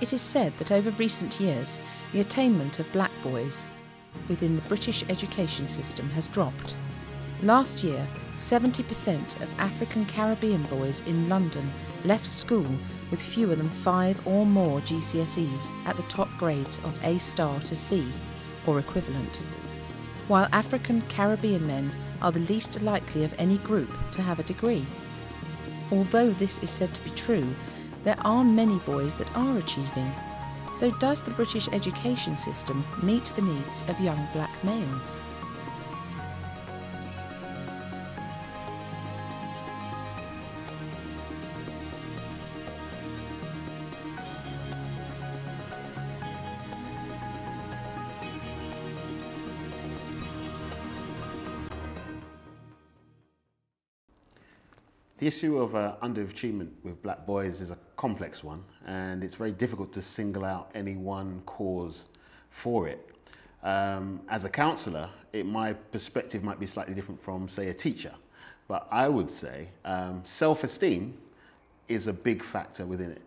It is said that over recent years, the attainment of black boys within the British education system has dropped. Last year, 70% of African Caribbean boys in London left school with fewer than 5 or more GCSEs at the top grades of A* to C, or equivalent, while African Caribbean men are the least likely of any group to have a degree. Although this is said to be true, there are many boys that are achieving. So does the British education system meet the needs of young black males? The issue of underachievement with black boys is a complex one, and it's very difficult to single out any one cause for it. As a counsellor, my perspective might be slightly different from, say, a teacher, but I would say self-esteem is a big factor within it.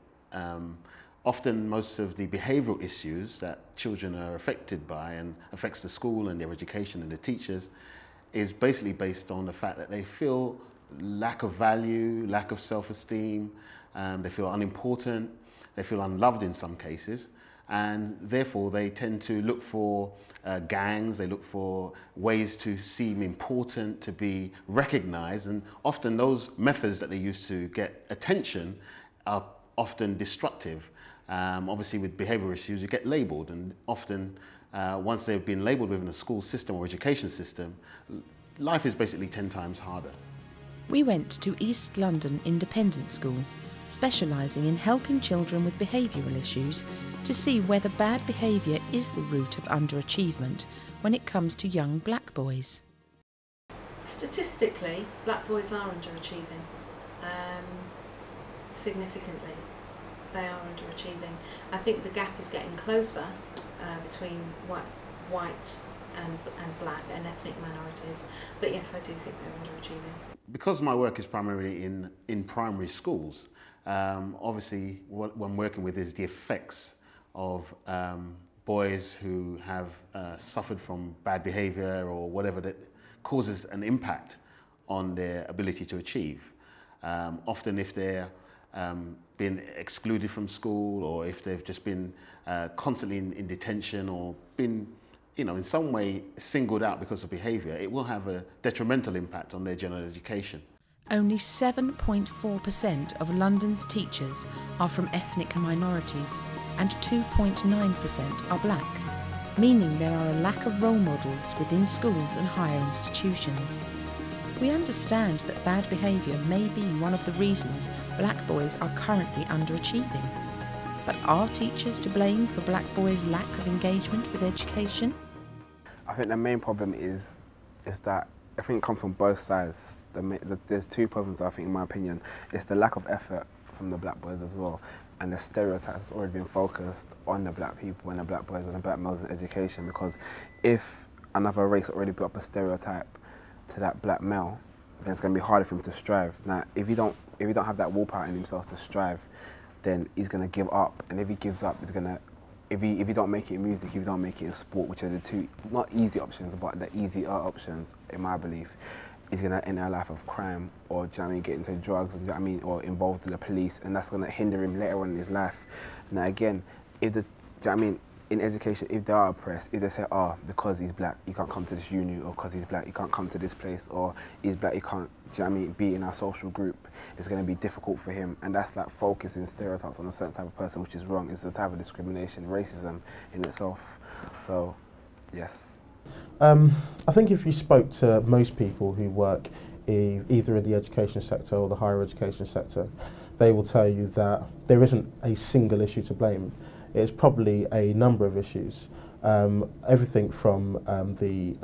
Often most of the behavioural issues that children are affected by and affects the school and their education and the teachers is basically based on the fact that they feel lack of value, lack of self-esteem, they feel unimportant, they feel unloved in some cases, and therefore they tend to look for gangs, they look for ways to seem important, to be recognised, and often those methods that they use to get attention are often destructive. Obviously with behavioural issues you get labelled, and often once they've been labelled within a school system or education system, life is basically 10 times harder. We went to East London Independent School, specialising in helping children with behavioural issues, to see whether bad behaviour is the root of underachievement when it comes to young black boys. Statistically, black boys are underachieving, significantly. They are underachieving. I think the gap is getting closer between white and black and ethnic minorities, but yes, I do think they're underachieving. Because my work is primarily in primary schools, obviously what I'm working with is the effects of boys who have suffered from bad behaviour or whatever that causes an impact on their ability to achieve. Often if they're been excluded from school, or if they've just been constantly in detention, or been in some way singled out because of behaviour, it will have a detrimental impact on their general education. Only 7.4% of London's teachers are from ethnic minorities and 2.9% are black, meaning there are a lack of role models within schools and higher institutions. We understand that bad behaviour may be one of the reasons black boys are currently underachieving. But are teachers to blame for black boys' lack of engagement with education? I think the main problem is that I think it comes from both sides. There's two problems, I think, in my opinion. It's the lack of effort from the black boys as well, and the stereotypes that's already been focused on the black people and the black boys and the black males in education. Because if another race already built up a stereotype to that black male, then it's going to be harder for him to strive. Now, if you don't have that willpower in himself to strive, then he's going to give up, and if he gives up, he's going to. If you don't make it in music, if you don't make it in sport, which are the two, not easy options, but the easier options, in my belief, he's going to enter a life of crime, or, do you know what I mean, get into drugs, do you know what I mean, or involved with the police, and that's going to hinder him later on in his life. Now again, if do you know what I mean, in education, if they are oppressed, if they say, oh, because he's black, you can't come to this uni, or because he's black, you can't come to this place, or he's black, you can't, do you know what I mean, be in our social group, it's going to be difficult for him. And that's like focusing stereotypes on a certain type of person, which is wrong. It's a type of discrimination, racism in itself. So, yes. I think if you spoke to most people who work either in the education sector or the higher education sector, they will tell you that there isn't a single issue to blame. It's probably a number of issues. Everything from the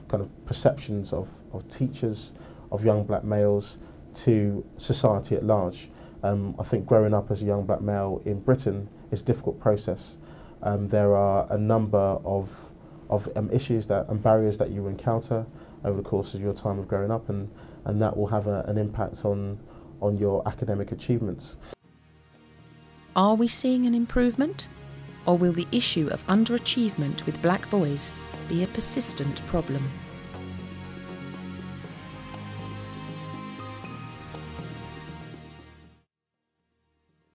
kind of perceptions of teachers, of young black males, to society at large. I think growing up as a young black male in Britain is a difficult process. There are a number of issues and barriers that you encounter over the course of your time of growing up, and that will have an impact on your academic achievements. Are we seeing an improvement? Or will the issue of underachievement with black boys be a persistent problem?